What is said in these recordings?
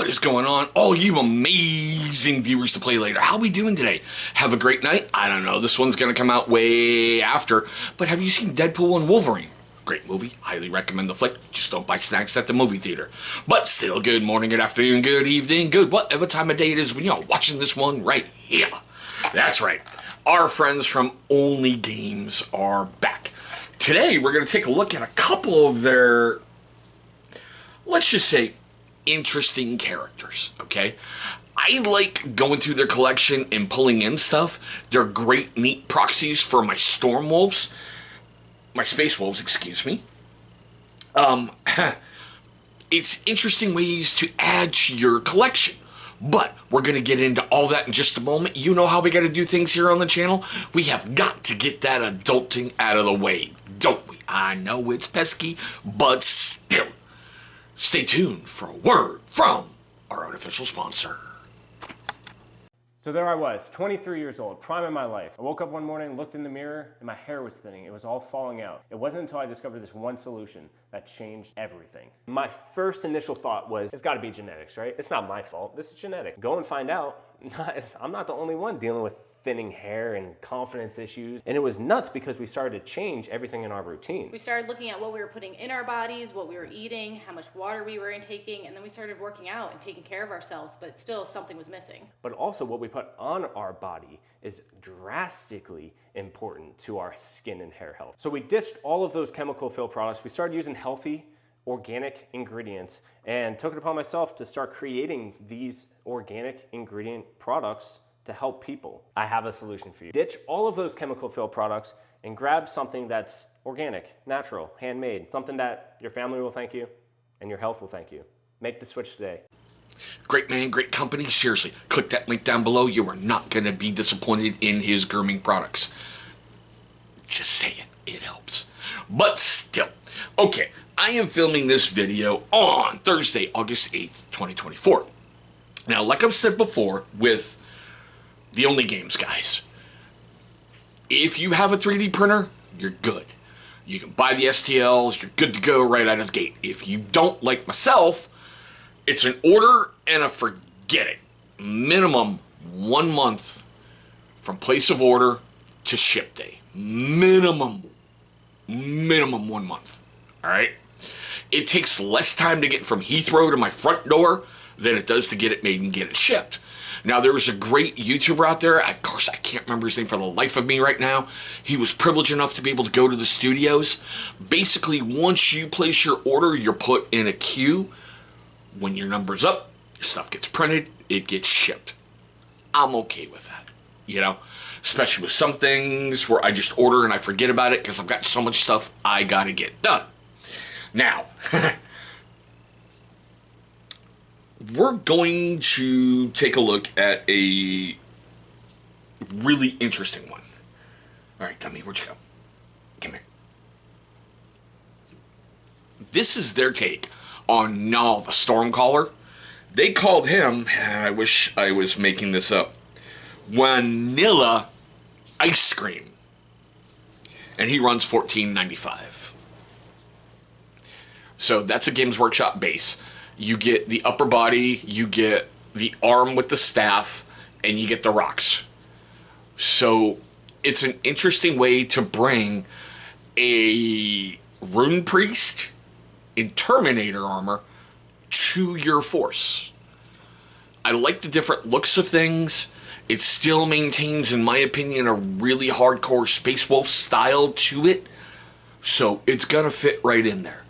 What is going on? All you amazing viewers to play later. How we doing today? Have a great night? I don't know. This one's going to come out way after. But have you seen Deadpool and Wolverine? Great movie. Highly recommend the flick. Just don't buy snacks at the movie theater. But still, good morning, good afternoon, good evening, good whatever time of day it is when you're watching this one right here. That's right. Our friends from Only Games are back. Today, we're going to take a look at a couple of their, let's just say, interesting characters, okay? I like going through their collection and pulling in stuff. They're great, neat proxies for my Storm Wolves. My Space Wolves, excuse me. It's interesting ways to add to your collection. But we're going to get into all that in just a moment. You know how we got to do things here on the channel? We have got to get that adulting out of the way, don't we? I know it's pesky, but still. Stay tuned for a word from our unofficial sponsor. So there I was, 23 years old, prime of my life. I woke up one morning, looked in the mirror, and my hair was thinning. It was all falling out. It wasn't until I discovered this one solution that changed everything. My first initial thought was, it's gotta be genetics, right? It's not my fault, this is genetic. Go and find out. I'm not the only one dealing with thinning hair and confidence issues. And it was nuts because we started to change everything in our routine. We started looking at what we were putting in our bodies, what we were eating, how much water we were intaking, and then we started working out and taking care of ourselves, but still something was missing. But also what we put on our body is drastically important to our skin and hair health. So we ditched all of those chemical filled products. We started using healthy, organic ingredients and took it upon myself to start creating these organic ingredient products to help people. I have a solution for you. Ditch all of those chemical filled products and grab something that's organic, natural, handmade, something that your family will thank you and your health will thank you. Make the switch today. Great man, great company. Seriously, click that link down below. You are not going to be disappointed in his grooming products. Just saying, it helps. But still, okay, I am filming this video on Thursday, August 8th, 2024. Now, like I've said before with the Only Games guys, if you have a 3D printer, you're good. You can buy the STLs, you're good to go right out of the gate. If you don't, like myself, it's an order and a forget it. Minimum 1 month from place of order to ship day. Minimum 1 month. All right? It takes less time to get from Heathrow to my front door than it does to get it made and get it shipped. Now, there was a great YouTuber out there. Of course, I can't remember his name for the life of me right now. He was privileged enough to be able to go to the studios. Basically, once you place your order, you're put in a queue. When your number's up, your stuff gets printed, it gets shipped. I'm okay with that, you know? Especially with some things where I just order and I forget about it because I've got so much stuff I gotta get done. Now, we're going to take a look at a really interesting one. All right, Dummy, where'd you go? Come here. This is their take on Null, the Stormcaller. They called him, I wish I was making this up, Vanilla Ice Cream. And he runs $14.95. So that's a Games Workshop base. You get the upper body, you get the arm with the staff, and you get the rocks. So it's an interesting way to bring a Rune Priest in Terminator armor to your force. I like the different looks of things. It still maintains, in my opinion, a really hardcore Space Wolf style to it. So it's gonna fit right in there.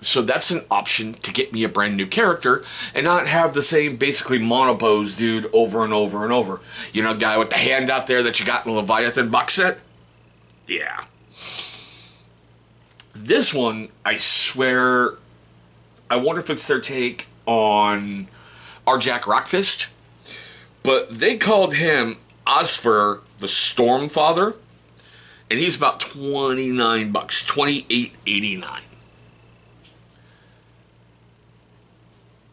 So that's an option to get me a brand new character and not have the same basically monopose dude over and over and over. You know, guy with the hand out there that you got in the Leviathan box set? Yeah. This one, I swear, I wonder if it's their take on our Jack Rockfist. But they called him Osfer the Stormfather, and he's about $29, $28.89.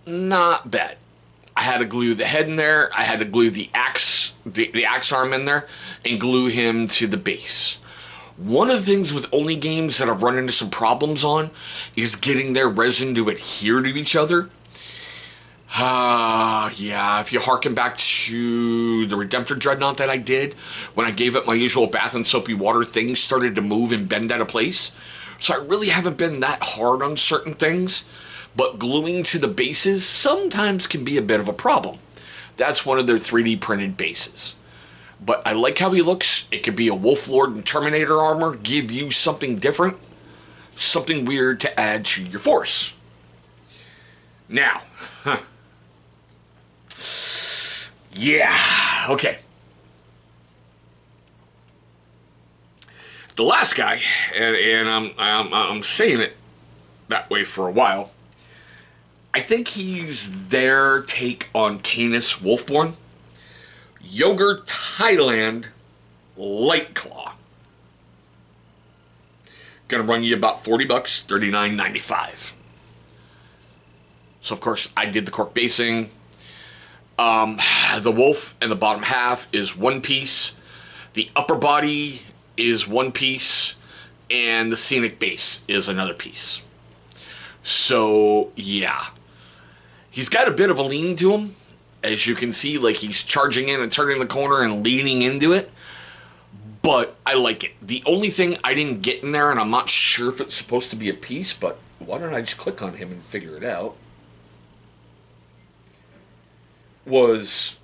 Not bad. I had to glue the head in there. I had to glue the axe arm in there and glue him to the base. One of the things with Only Games that I've run into some problems on is getting their resin to adhere to each other. Yeah, if you harken back to the Redemptor Dreadnought that I did, when I gave it my usual bath and soapy water, things started to move and bend out of place. So I really haven't been that hard on certain things, but gluing to the bases sometimes can be a bit of a problem. That's one of their 3D printed bases. But I like how he looks. It could be a Wolf Lord and Terminator armor, give you something different, something weird to add to your force. Now, yeah, okay. The last guy, and I'm saying it that way for a while. I think he's their take on Canis Wolfborn. Yogurt Thailand Light Claw. Gonna run you about $40, $39.95. So of course I did the cork basing. The wolf and the bottom half is one piece. The upper body is one piece, and the scenic base is another piece. So yeah, he's got a bit of a lean to him, as you can see, like he's charging in and turning the corner and leaning into it. But I like it. The only thing I didn't get in there, and I'm not sure if it's supposed to be a piece, but why don't I just click on him and figure it out, was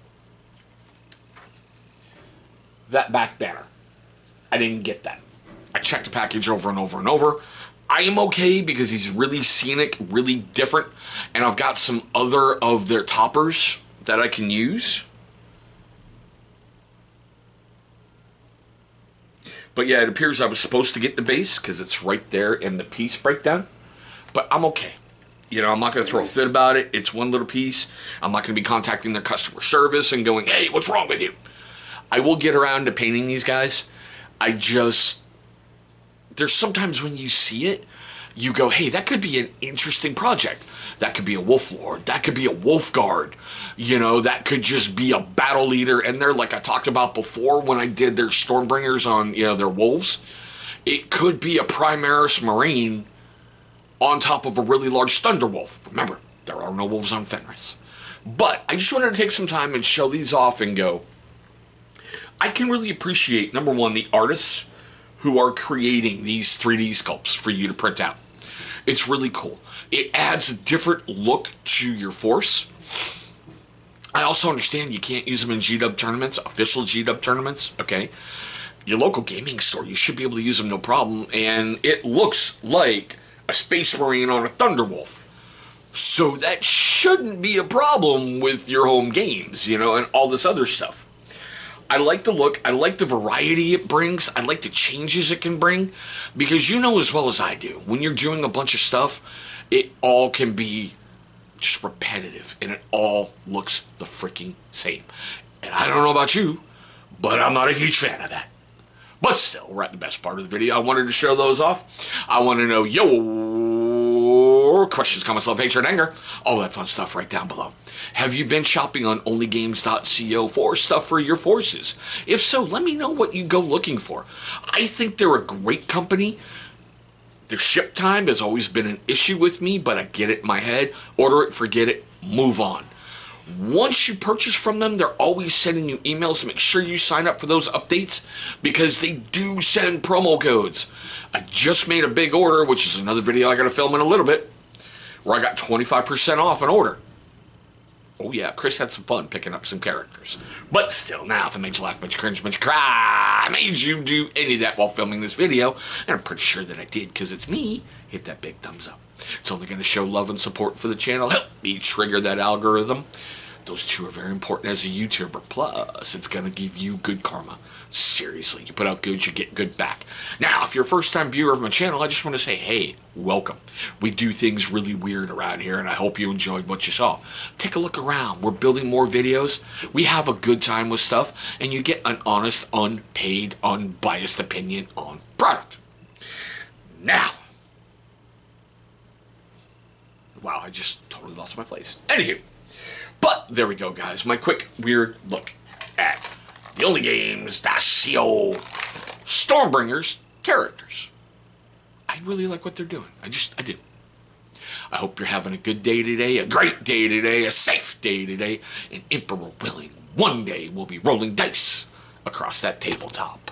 that back banner. I didn't get that. I checked the package over and over and over. I am okay because he's really scenic, really different, and I've got some other of their toppers that I can use. But yeah, it appears I was supposed to get the base because it's right there in the piece breakdown. But I'm okay. You know, I'm not going to throw a fit about it. It's one little piece. I'm not going to be contacting their customer service and going, hey, what's wrong with you? I will get around to painting these guys. There's sometimes when you see it, you go, hey, that could be an interesting project. That could be a Wolf Lord. That could be a Wolf Guard. You know, that could just be a battle leader. And they're, like I talked about before when I did their Stormbringers on, you know, their wolves. It could be a Primaris Marine on top of a really large Thunderwolf. Remember, there are no wolves on Fenris. But I just wanted to take some time and show these off and go, I can really appreciate, number one, the artists who are creating these 3D sculpts for you to print out. It's really cool. It adds a different look to your force. I also understand you can't use them in G-Dub tournaments, official G-Dub tournaments, okay? Your local gaming store, you should be able to use them no problem, and it looks like a Space Marine on a Thunderwolf. So that shouldn't be a problem with your home games, you know, and all this other stuff. I like the look. I like the variety it brings. I like the changes it can bring. Because you know as well as I do, when you're doing a bunch of stuff, it all can be just repetitive. And it all looks the freaking same. And I don't know about you, but I'm not a huge fan of that. But still, we're at the best part of the video. I wanted to show those off. I want to know your questions, comments, love, hatred, anger, all that fun stuff right down below. Have you been shopping on onlygames.co for stuff for your forces? If so, let me know what you go looking for. I think they're a great company. Their ship time has always been an issue with me, but I get it in my head. Order it, forget it, move on. Once you purchase from them, they're always sending you emails to make sure you sign up for those updates because they do send promo codes. I just made a big order, which is another video I got to film in a little bit, where I got 25% off an order. Oh yeah, Chris had some fun picking up some characters. But still, now if it made you laugh, made you cringe, made you cry, made you do any of that while filming this video, and I'm pretty sure that I did because it's me, hit that big thumbs up. It's only going to show love and support for the channel, help me trigger that algorithm. Those two are very important as a YouTuber. Plus, it's going to give you good karma. Seriously, you put out good, you get good back. Now, if you're a first-time viewer of my channel, I just want to say, hey, welcome. We do things really weird around here, and I hope you enjoyed what you saw. Take a look around. We're building more videos. We have a good time with stuff, and you get an honest, unpaid, unbiased opinion on product. Now, wow, I just totally lost my place. Anywho, but there we go, guys. My quick, weird look at the Only Games Stormbringers Characters. I really like what they're doing. I do. I hope you're having a good day today, a great day today, a safe day today, and Emperor willing, one day we'll be rolling dice across that tabletop.